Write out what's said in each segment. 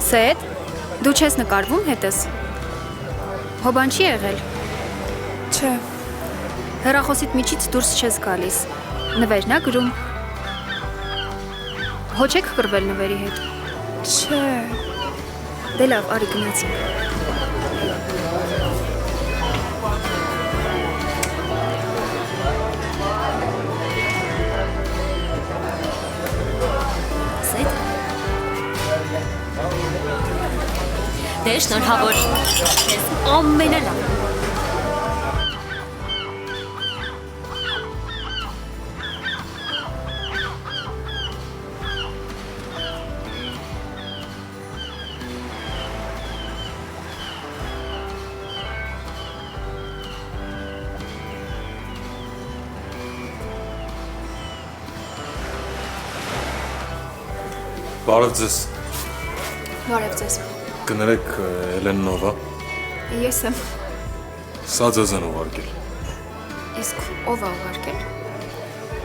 Սեդ, դու չես նկարվում հետս։ Հոբան չի եղել։ Չէ, Հեռախոսիդ միջից դուրս չես գալիս։ Նվերն ա գրում։ Հո չեք կռվել նվերի հետ։ չէ, Դե լավ, արի գնացինք։ Սեդ։ Դե շնորհավոր։ Ես ամենալավ։ Բարև ձեզ, Բարև ձեզ։ կներեք Էլեննովա, Ես եմ։ սա ձեզ են ուղարկել։ Իսկ ով ա ուղարկել։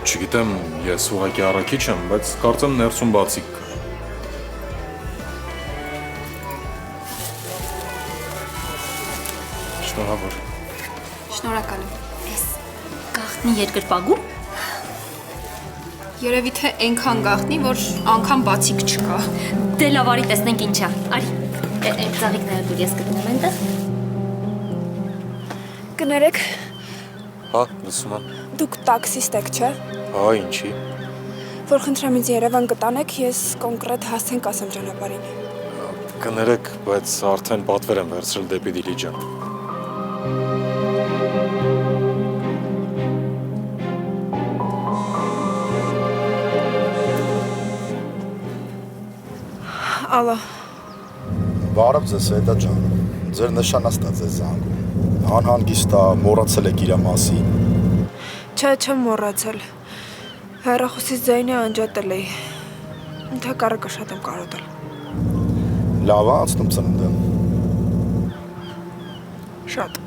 Չգիտեմ, ես ուղղակի առաքիչ եմ, բայց կարծեմ ներսում բացիկ կա։ Շնորհավոր։ Շնորհակալ եմ։ Ես գաղտնի երկրպագու։ երևի թե այնքան գաղտնի, որ անգամ բացիկ չկա։ Դե լավ արի տեսնենք ինչա։ Արի։ Այդ ծաղիկները դու ես գտնեմ այնտեղ։ Կներեք, Հա, լսում եմ։ դուք տաքսիստ եք, չէ՞։ Հա, ինչի։ Որ խնդրեմ ինձ Երևան կտանեք, ես կոնկրետ հասցենք ասեմ ճանապարհին։ Կներեք, բայց արդեն պատվեր եմ վերցրել դեպի Դիլիջան։ Ալո, Բարև ձեզ, Սեդա ջան։ Ձեր նշանաստա ձեզ զանգում։ Անհանգիստ է, մոռացել եք իր մասին։ չէ, չեմ մոռացել։ Հեռախոսից ձայնը անջատել էի։ Ընդհակառակը շատ եմ կարոտել։ Լավ է անցնում ծնունդը։ Շատ։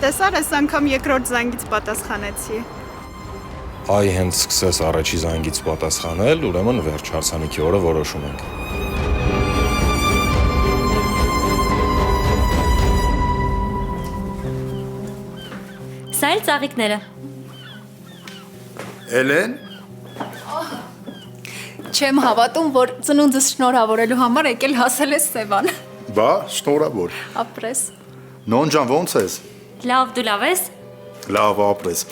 Տեսար ես անգամ երկրորդ զանգից պատասխանեցի։ Այ հենց սկսես առաջի զանգից պատասխանել, ուրեմն վերջ հարսանիքի օրը որոշում ենք։ Սա էլ ծաղիկները։ Էլեն, Չեմ հավատում, որ ծնունդս շնորհավորելու համար եկել հասել ես Սևան։ բա, շնորհավոր։ Ապրես։ Նոն ջան, ո՞նց ես։ Լավ, դու լավ ես։ Լավ, ապրես։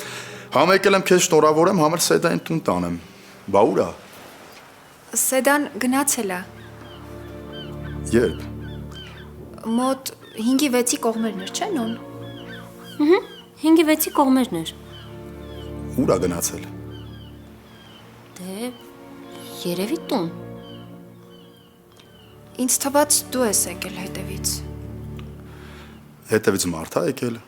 Համ եկել եմ քեզ շնորհավորեմ, համ էլ Սեդային տուն տանեմ։ Բա ուր է։ Սեդան գնացել ա։ Երբ։ Մոտ 5-6-ի կողմերն էր, չէ՞ նոն։ 5-6-ի կողմերն էր։ Ուր է գնացել։ Դե երևի տուն։ Ինձ թվաց դու ես եկել հետևից։ Հետևից մարդ է եկել։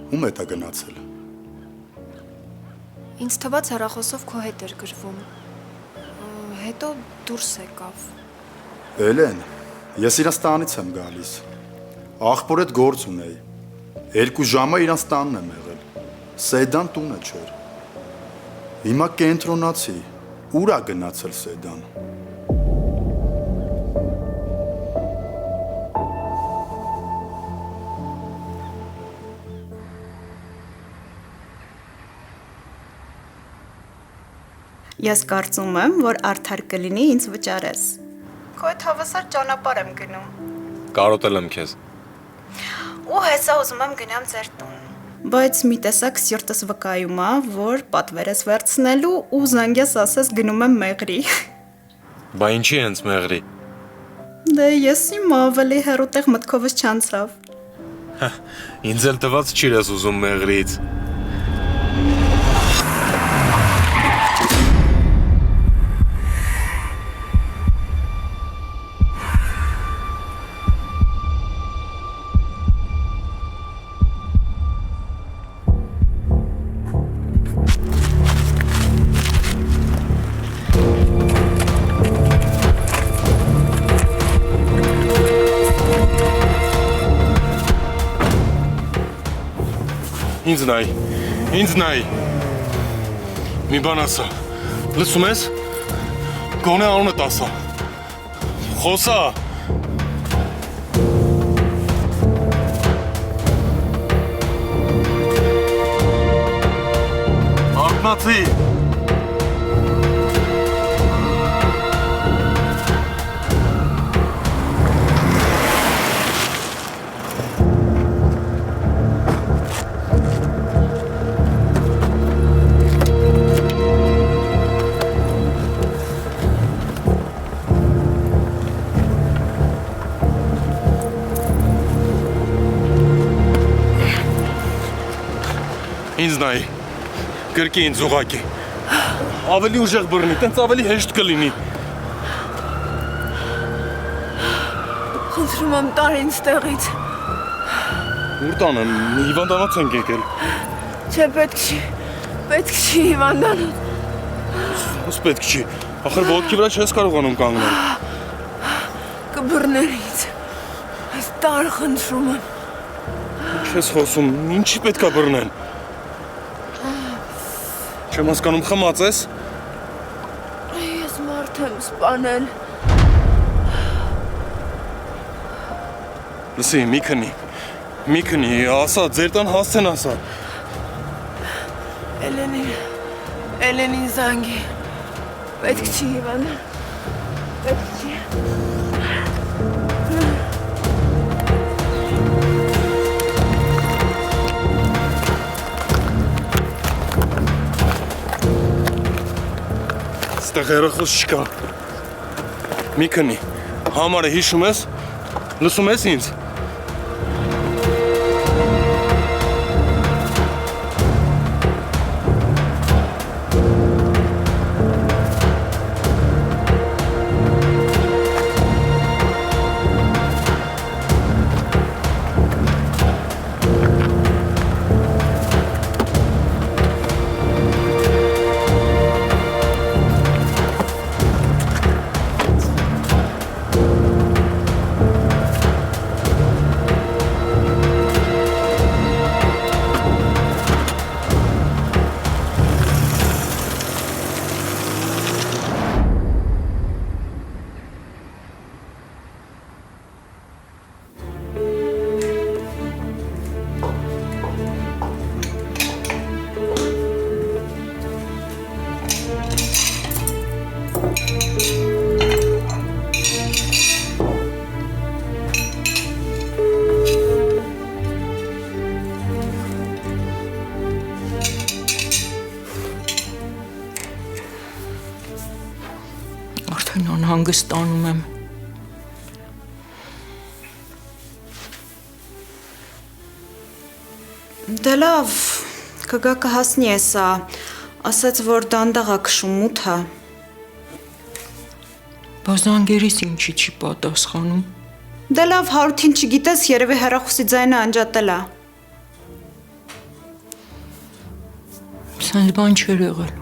Ում է դա գնացել։ Ինձ թվաց հեռախոսով քո հետ էր գրվում։ Հետո դուրս եկավ։ Էլեն, ես իրանց տանից եմ գալիս։ Աղբոր հետ գործ ունեի։ 2 ժամը իրանց տանն եմ եղել։ Սեդան տունը չէր։ Հիմա կենտրոնացի։ Ուր է գնացել Սեդան։ Ես կարծում եմ, որ արդար կլինի ինձ վճարես։ Քո այդ հավասար ճանապարհ եմ գնում։ Կարոտել եմ քեզ։ Ու հեսա ուզում եմ գնամ ձեր տուն։ Բայց մի տեսակ սիրտս վկայում է, որ պատվեր ես վերցնելու ու զանգես ասես գնում եմ մեղրի։ Բա ինչի հենց մեղրի։ Դե ես իմ ավելի հեռուտեղ մտքովս չանցավ։ Ինձ էլ տված չի ես ուզում մեղրից։ Ինձ նայ։ Մի բան ասա։ Լսում ես։ Գոնե անունդ ասա։ Խոսա։ Արթնացի։ Ինձ նայ, կրկի ինձ ուղակի, ավելի ուժեղ բռնի, տենց ավելի հեշտ կլինի։ Խնդրում եմ տար ինձ տեղից։ Ուր տանեմ, հիվանդանոց ենք եկել։ Չէ, պետք չի հիվանդանոց։ Ո՞ս պետք չի, ախր ոտքի վրա չես կարողանում կանգնել։ Կբռներ ինձ, այս տար խնդրում եմ։ Չես խոսում, ինչի պետք է բռնեն։ Չեմ հասկանում, խմած ես։ Ես մարդ եմ սպանել։ Լսի, մի քնի, ասա, ձեր տան հասցեն ասա։ Էլենին զանգի։ Պետք չի հիվանդան։ Պետք չի։ Ստեղ երախոս չկա։ Մի քնի, համարը հիշում ես, լսում ես ինձ։ Արդեն անհանգստանում եմ։ Դե լավ, կգա կհասնի էսա, ասաց, որ դանդաղ ա քշում մութը։ Բազանգերիս ինչի չի պատասխանում։ Դե լավ, հարութին չգիտես, երևի հեռախոսի ձայնը անջատել ա։ Սենց բան չէր եղել։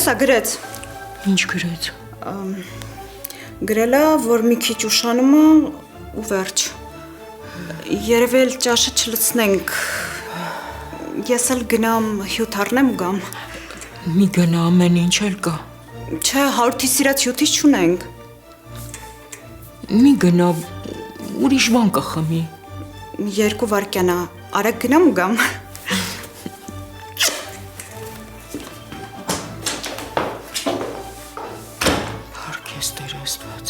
Տեսա գրեց։ Ինչ գրեց։ Գրելա, որ մի քիչ ուշանում է ու վերջ։ Երևի էլ ճաշը չլցնենք։ Ես էլ գնամ հյութ առնեմ ու գամ։ Մի գնա ամեն ինչ էլ կա։ Չէ, հարութի սիրած հյութի չունենք։ Մի գնա ուրիշ բան կխմի։ 2 վայրկյան է, արագ գնամ ու գամ։ Փառք ես Տեր Աստված։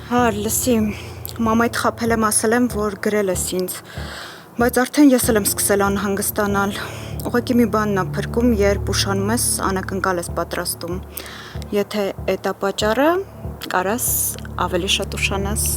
Հա, լսի, մամայդ խաբել եմ ասել եմ, որ գրել ես ինձ, բայց արդեն ես էլ եմ սկսել անհանգստանալ, ուղղակի մի բանն է փրկում, երբ ուշանում ես, անակնկալ ես պատրաստում, եթե էդ է պատճառը, կարաս ավելի շատ ուշանաս։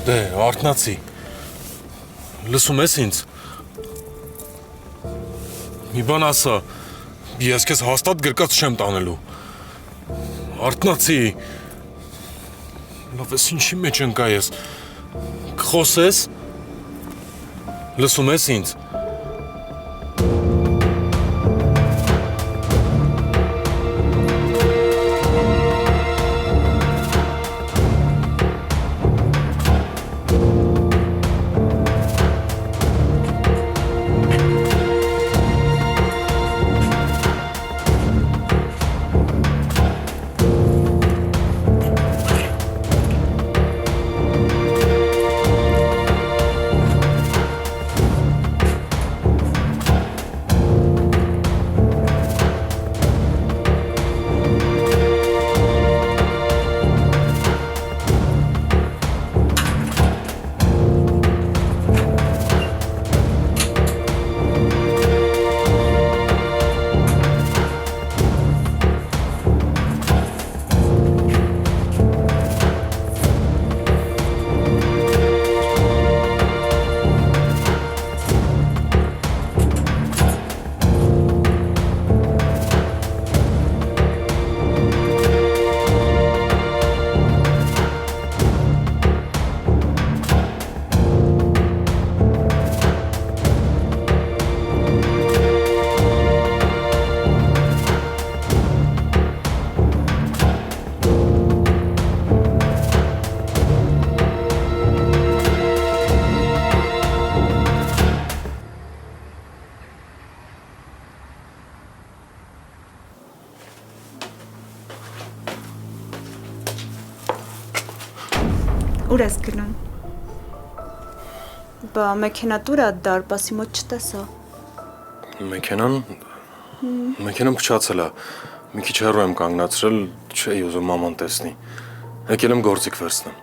Դե, արթնացի։ Լսում ես ինձ։ Մի բան ասա, ես քեզ հաստատ գրկած չեմ տանելու։ Արթնացի։ Լավ ես ինչի մեջ ընկա ես։ Կխոսես։ Լսում ես ինձ։ Ուր ես գնում։ Բա մեքենա դուրա դարպասի մոտ չտեսա։ Մեքենան փչացել է։ Մի քիչ հեռու եմ կանգնացրել, չէի ուզում մաման տեսնի։ Եկել եմ գործիք վերցնեմ։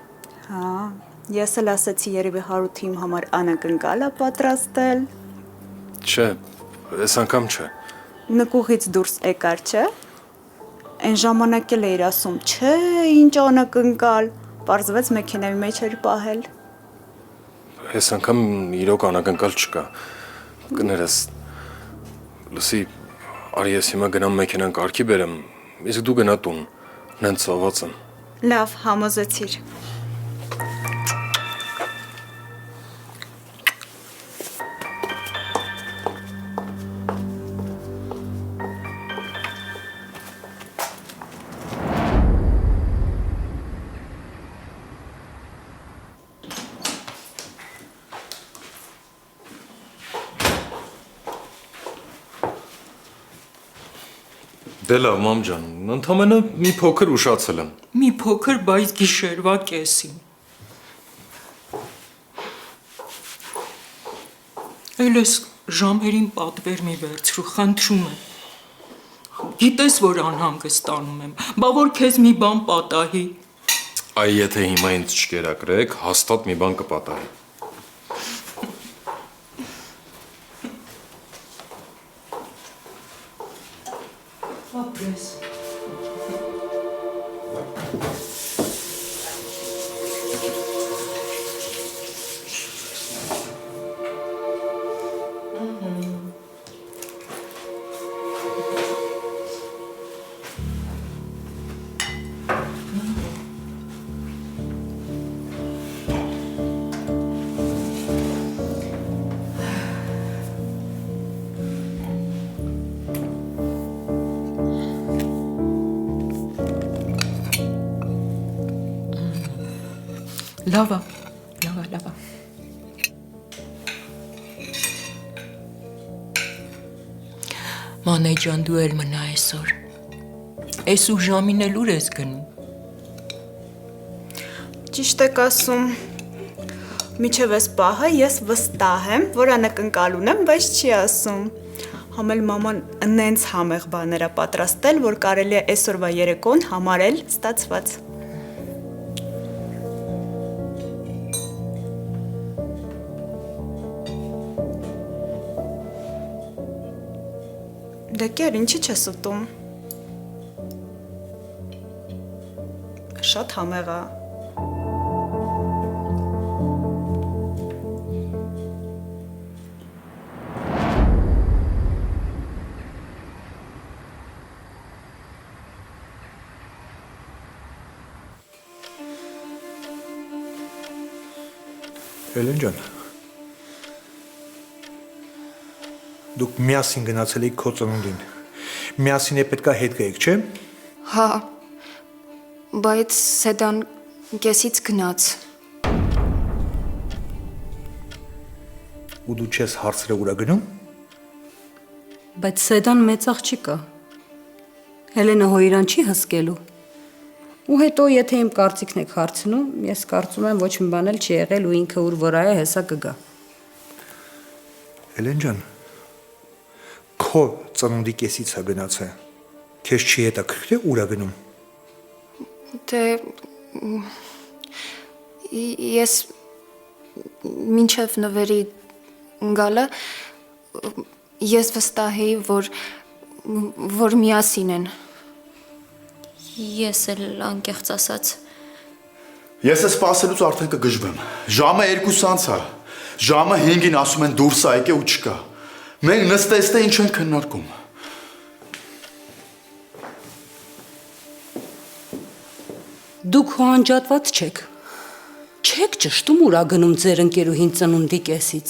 Հա, ես էլ ասացի երևի Հարութի իմ համար անակնկալ է պատրաստել։ Չէ, այս անգամ չէ։ Նկուղից դուրս եկար, չէ։ Այն ժամանակ էլ էիր ասում, չէ, ինչ անակնկալ, պարզվեց մեքենայի մեջ էր պահել։ Այս անգամ իրոք անակնկալ չկա։ Կներես, լսի, արի ես հիմա գնամ մեքենան կարգի բերեմ, իսկ դու գնա տուն, նենց սոված եմ։ Լավ, համոզեցիր։ Դե լավ, մամ ջան, ընդամենը մի փոքր ուշացել եմ։ Մի փոքր, բայց գիշերվա կեսին։ Էլես ժամերին պատվեր մի վերցրու, խնդրում եմ։ Գիտես, որ անհանգստանում եմ, բա որ քեզ մի բան պատահի։ Այ եթե հիմա ինձ չկերակրեք, հաստատ մի բան կպատահի։ Ապրես։ Լավա, լավա։ Մանե ջան, դու էլ մնա այսօր։ Էս ու ժամին էլ ուր ես գնում։ Ճիշտ եք ասում։ Միջև այս պահը ես վստահ եմ, որ անակնկալ ունեմ, բայց չի ասում։ Համել մաման նենց համեղ բաներ է պատրաստել, որ կարելի է այսօրվա երեկոն համարել ստացված։ Դե կեր, ինչի չես ուտում։ Շատ համեղ է։ Հելեն ջան, դուք միասին գնացել եք քո ծնունդին, միասին է պետքա հետ գայեք, չէ՞։ Հա, բայց Սեդան կեսից գնաց։ Ու դու չես հարցրել ուրա գնում։ Բայց Սեդան մեծ աղջիկ է։ Հելենը հո իրան չի հսկելու։ Ու հետո եթե իմ կարծիքն եք հարցնում, ես կարծում եմ ոչ մի բան էլ չի եղել ու ինքը ուր վրա է, հեսա կգա։ Հելեն ջան, քո ծնունդի կեսից է գնացել։ Քեզ չի հետաքրքրել ուրա գնում։ Դե ես մինչև նվերի գալը ես վստահ էի, որ միասին են։ Ես էլ անկեղծ ասած Ես է սպասելուց արդեն կգժվեմ։ Ժամը 2:00 է։ Ժամը 5-ին ասում են դուրս ա եկե ու չկա։ Մենք նստեստե ինչ ենք քննարկում։ Դուք հո անջատված չեք։ Չեք ճշտում ուրա գնում ձեր ընկերուհին ծնունդի կեսից։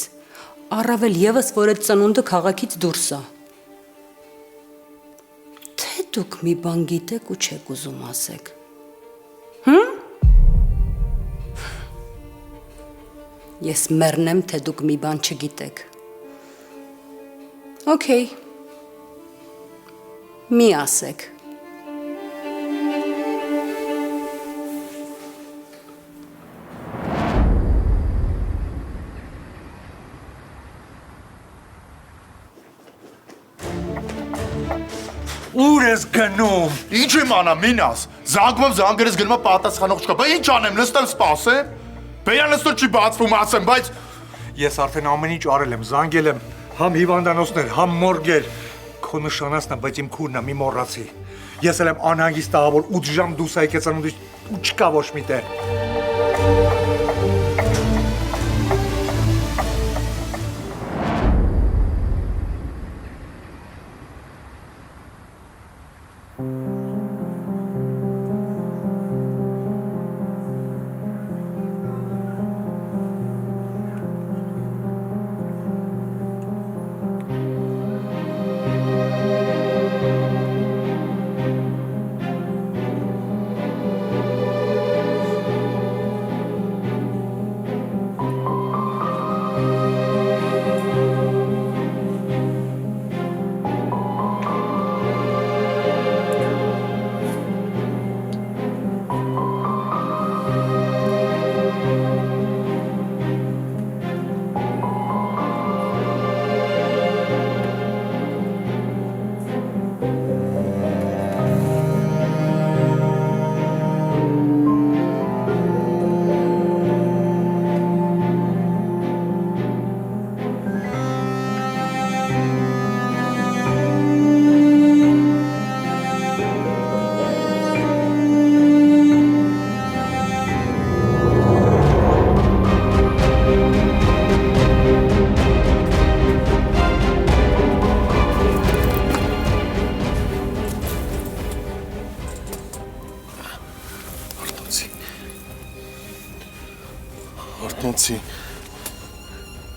Առավել եւս որ այդ ծնունդը քաղաքից դուրս է։ Թե դուք մի բան գիտեք ու չեք ուզում ասեք։ Ես մեռնեմ, թե դուք մի բան չգիտեք։ Okay։ Մի ասեք։ Ուր ես գնում։ Ինչ եմ անա, մինաս։ Զանգում զանգերս գնում է պատասխանող չկա։ Բա ինչ անեմ, նստեմ սպասեմ։ Բերանստոր չի բացվում, ասեմ, բայց Ես արդեն ամեն ինչ արել եմ, զանգել եմ, համ հիվանդանոցներ, համ մորգեր։ Քո նշանածն է, բայց իմ քուրն է, մի մոռացի։ Ես էլ եմ անհանգիստ ահա որ 8 ժամ դուրս ա եկել ծնունդից ու չկա ոչ մի տեղ։ Անցի։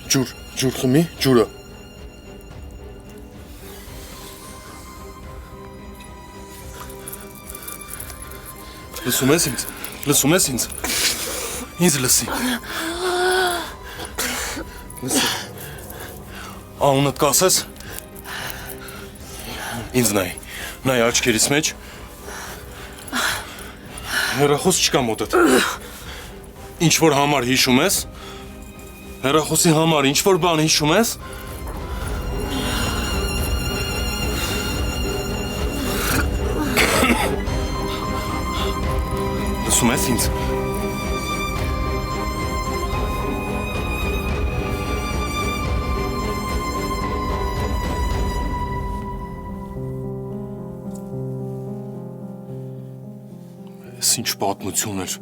Ջուր խմի, ջուրը։ Լսում ես ինձ։ Ինձ լսի։ Լսի։ Անունդ կասես։ Ինձ նայ աչքերիս մեջ։ Հեռախոս չկա մոտդ։ Ինչ որ համար հիշում ես։ Հեռախոսի համար ինչ որ բան հիշում ես։ Լսում ես ինձ։ Ես ինչ պատմություն էր։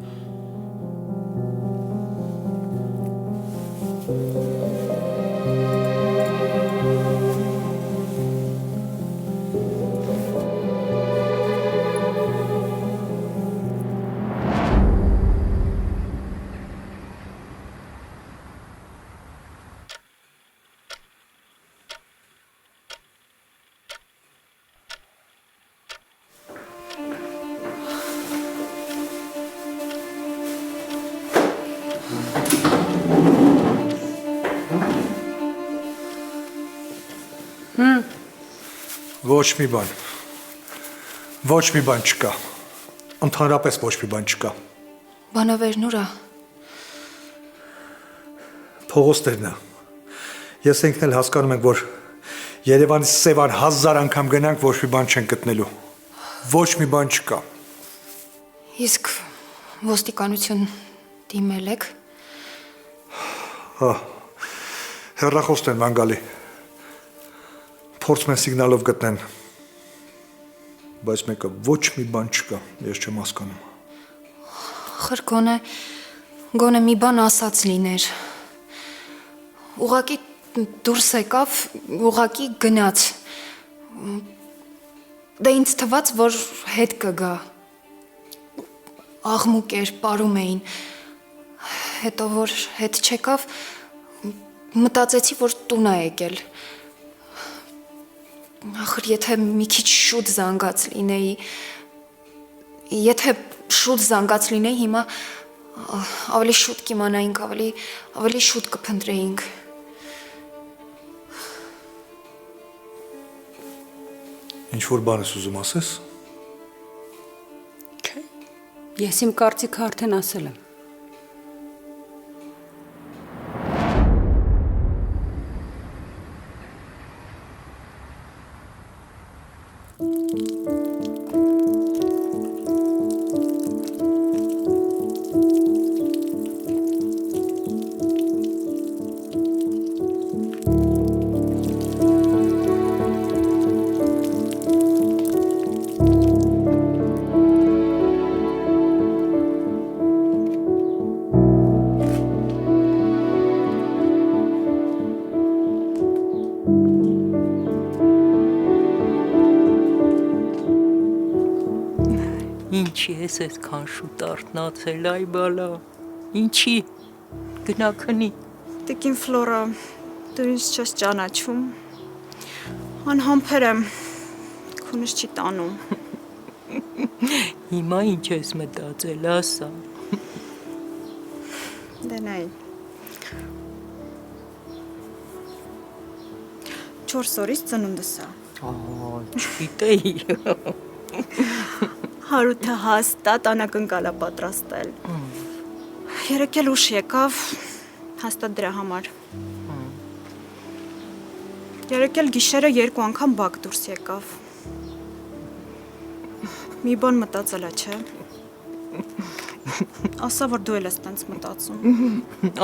Ոչ մի բան չկա։ Ընդհանրապես ոչ մի բան չկա։ Բանավերն ուրա։ Փողոստերն է։ Ես ինքն էլ հասկանում ենք, որ Երևանի Սևան 1000 անգամ գնանք, ոչ մի բան չեն գտնելու։ Ոչ մի բան չկա։ Իսկ ոստիկանություն դիմել եք։ Հա։ Հեռախոսն են մանգալի։ Փորձում են սիգնալով գտնեն։ Բայց մեկը ոչ մի բան չկա, ես չեմ հասկանում։ Խրգոնը գոնե մի բան ասած լիներ։ Ուղակի դուրս եկավ, ուղակի գնաց։ Դե ինձ թվաց, որ հետ կգա։ Աղմուկ էր, պարում էին։ Հետո որ հետ չեկավ, մտածեցի, որ տուն է եկել։ Ախր եթե մի քիչ շուտ զանգած լինեի, հիմա ավելի շուտ կիմանայինք, ավելի շուտ կփնտրեինք։ Ինչ որ բան ես ուզում ասես։ Չէ։ Ես իմ կարծիքը արդեն ասել եմ։ Ինչի ես այդքան շուտ արթնացել, այ բալա։ Ինչի։ Գնա քնի։ Տիկին Ֆլորա, դու ինձ չես ճանաչում։ Անհամբեր եմ, քունս չի տանում։ Հիմա ինչ ես մտածել, ասա։ Դե նայ։ 4 օրից ծնունդս է։ Չգիտեի։ Հարութը հաստատ անակնկալ է պատրաստել։ Երեկ էլ ուշ եկավ, հաստատ դրա համար։ Երեկ էլ գիշերը 2 անգամ բակ դուրս եկավ։ Մի բան մտածել է, չէ։ Ասա, որ դու էլ ես տենց մտածում։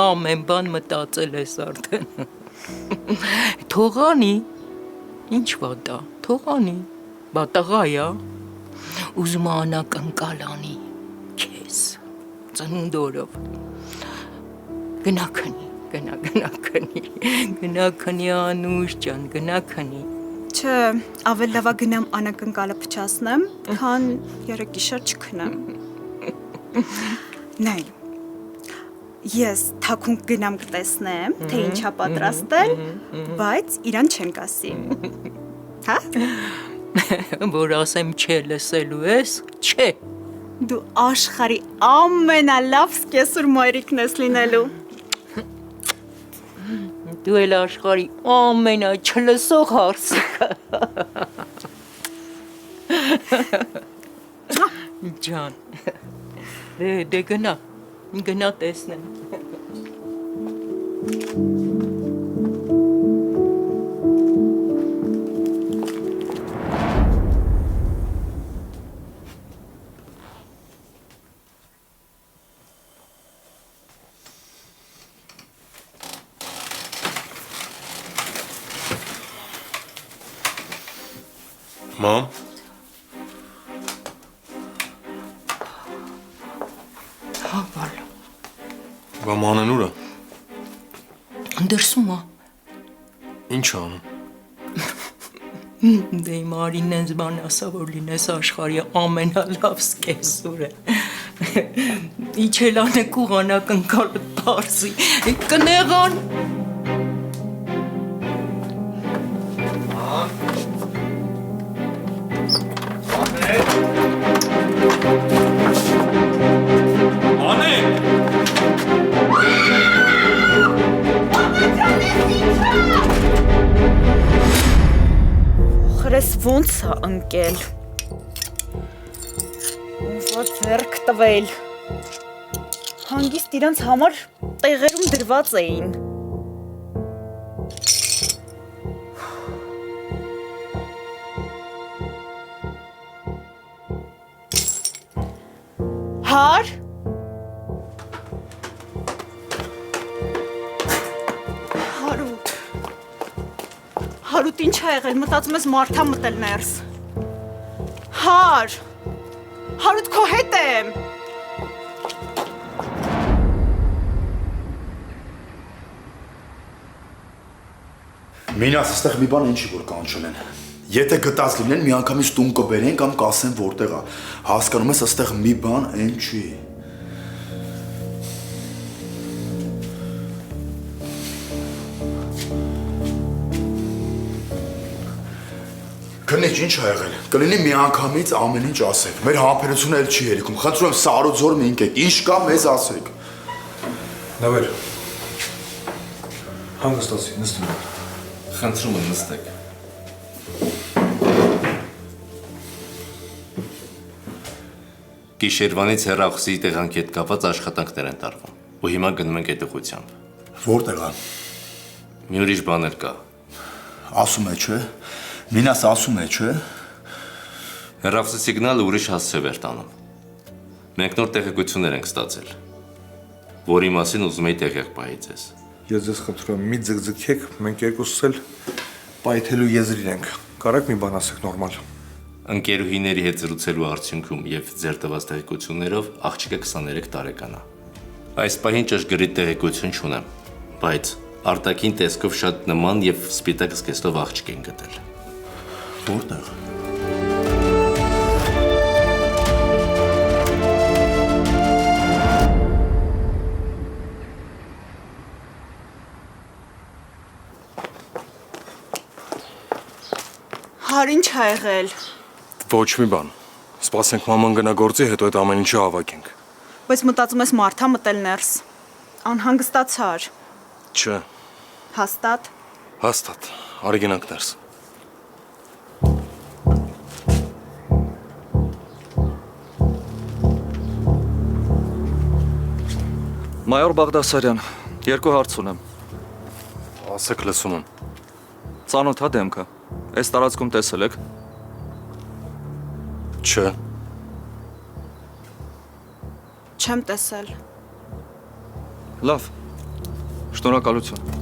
Ամեն բան մտածել ես արդեն։ Թողանի։ Ինչ վատա, թողանի։ Բատաղա է։ Ուզում անակնկալ անի քեզ ծնունդորով։ Գնա քնի Անուշ ջան, գնա քնի։ Չէ, ավելի լավ է գնամ անակնկալը փչացնեմ, քան երեկ գիշեր չքնեմ։ Նայ, Ես թաքուն գնամ կտեսնեմ, թե ինչա պատրաստել, բայց իրան չենք ասի։ Հա? Որ ասեմ չէ լսելու ես, չէ։ Դու աշխարհի ամենալավ սկեսուր մայրիկն ես լինելու։ Դու էլ աշխարհի ամենաչլսող հարսիկը։ Ջան։ Դե գնա տեսնեմ։ Մամ։ Հա, բալ։ Գամանն ուր է։ Դրսում է։ Ինչ անում։ Դե իմ Արինն ինձ բան ասա, որ լինես աշխարհի ամենալավ սկեսուրը։ Իջելանը կուղանակ ընկալը տարսի, կնեղան։ Խրես ոնց է ընկել։ Ոնց ձեռք տվել։ Հանգիստ իրանց համար տեղերում դրված էին։ Հար։ Հարուտ ինչ ա եղել, մտածում ես մարդա մտել ներս։ Հարուտ քո հետ եմ։ Մինաս այստեղ մի բան ինչի որ կանչել են։ Եթե գտած լինեն, մի անգամից տուն կբերեն կամ կասեն որտեղ է։ Հասկանում ես, այստեղ մի բան այն չի։ Քնիչ ինչ ա եղել։ Կլինի մի անգամից ամեն ինչ ասեք։ Մեր համբերությունը էլ չի երիքում։ Խնդրում եմ սարոձոր մենք եք։ Ինչ կա մեզ ասեք։ Նավեր։ Հանգստացի, նստում։ Խնդրում եմ նստեք։ Գիշերվանից հեռախոսի տեղանքի հետ կապված աշխատանքներ են տարվում, ու հիմա գնում ենք այդ ուղղությամբ։ Որտեղ է։ Մի ուրիշ բաներ կա։ Ասում է, չէ։ Մինաս ասում է, չէ։ Հեռախոսի սիգնալը ուրիշ հասցե էր տանում։ Մենք նոր տեղեկություններ ենք ստացել, որի մասին ուզում էի տեղյակ պահի ձեզ։ Ես ձեզ խնդրում եմ, մի ձգձգեք, մենք երկուսս էլ պայթելու եզրին ենք։ Կարեք մի բան ասեք նորմալ։ Ընկերուհիների հետ զրուցելու արդյունքում եւ ձեր տված տեղեկություններով աղջիկը 23 տարեկան է։ Այս պահին ճշգրիտ տեղեկություն չունեմ, բայց արտաքին տեսքով շատ նման եւ սպիտակ զգեստով աղջիկ են գտել։ Որտեղ։ Հար ինչ ա եղել։ Ոչ մի բան։ Սպասենք մաման գնա գործի, հետո այդ ամեն ինչը հավաքենք։ Բայց մտածում ես մարդա մտել ներս։ Անհանգստացար։ Չէ, Հաստատ։ հաստատ։ Արի գնանք ներս։ Մայոր Բաղդասարյան, երկու հարց ունեմ։ Ասեք լսում եմ։ Ծանոթ է դեմքը։ Այս տարածքում տեսել եք։ Չէ։ Չեմ տեսել։ Լավ։ Շնորհակալություն։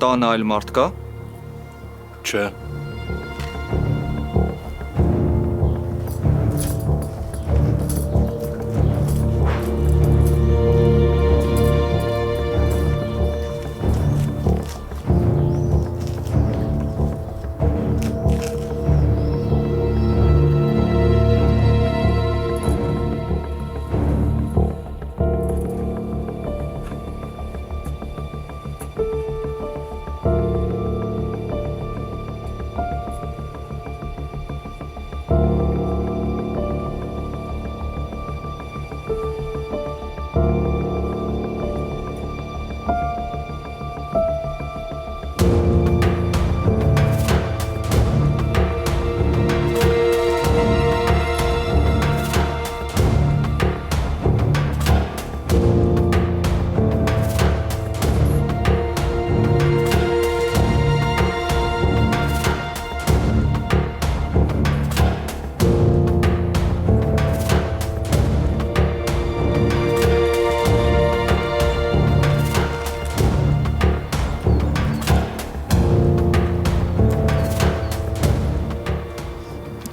Տանը այլ մարդ կա։ Չէ։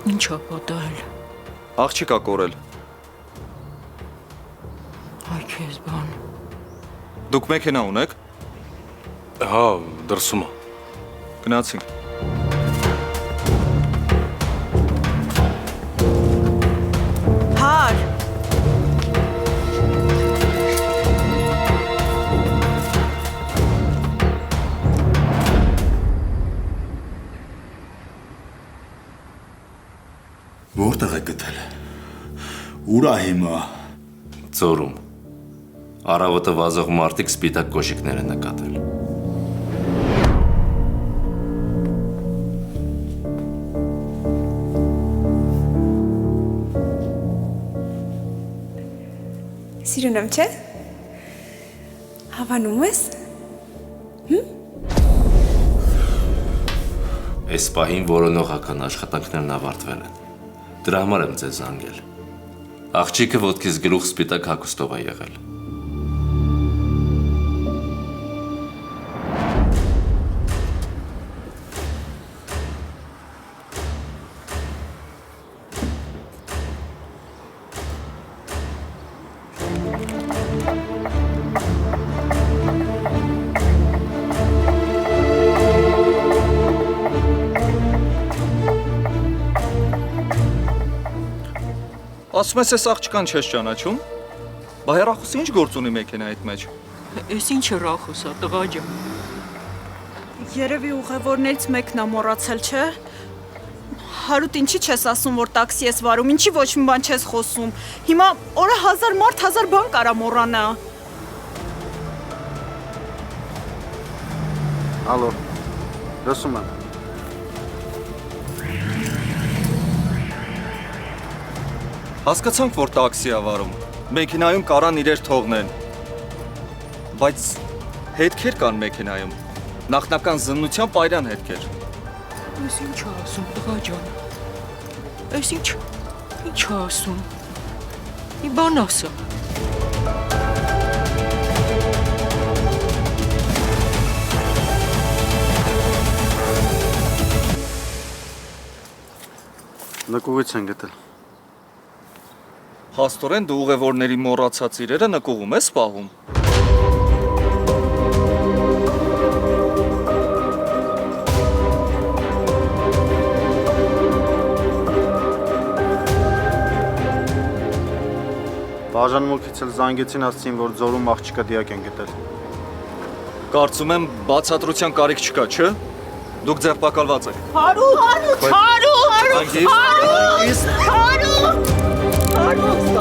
Ինչ ա պատահել։ Աղջիկ ա կորել։ Այ քեզ բան։ Դուք մեքենա ունեք։ Հա, դրսում է։ Գնացինք։ Հար։ Որտեղ է գտել։ Ուր է հիմա։ Ծորում։ Առավոտը վազող մարդիկ սպիտակ կոշիկներ են նկատել։ Սիրուն եմ, չէ՞։ Հավանում ես։ Այս պահին որոնողական աշխատանքներն ավարտվել են։ Դրա համար եմ ձեզ զանգել։ Աղջիկը ոտքից գլուխ սպիտակ հագուստով է եղել։ Ասում ես, այս աղջկան չես ճանաչում։ Բա հեռախոսը ինչ գործ ունի մեքենայի հետ մեջ։ Էս ինչ հեռախոս ա, տղա ջան։ Երևի ուղևորներից մեկն է մոռացել, չէ՞։ Հարութ, ինչի չես ասում, որ տաքսի ես վարում, ինչի ոչ մի բան չես խոսում։ Հիմա օրը 1000 մարդ 1000 բան կարա մոռանա։ Ալո։ Լսում եմ։ Հասկացանք, որ տաքսի ա վարում։ Մեքենայում կարան իրեր թողնեն։ Բայց հետքեր կան մեքենայում։ Նախնական զննության պայրան հետքեր։ Էս ինչ ա ասում, տղա ջան։ Էս ինչ ա ասում։ Մի բան ասա։ Նկուղից են գտել։ Հաստորեն դու ուղևորների մոռացած իրերը նկուղում ես պահում։ Բաժանմունքից էլ զանգեցին, ասացին, որ ձորում աղջիկա դիակ են գտել։ Կարծում եմ բացատրության կարիք չկա, չէ՞։ Դուք ձերբակալված եք։ Հարութ, Հանգիստ։ Հարութ,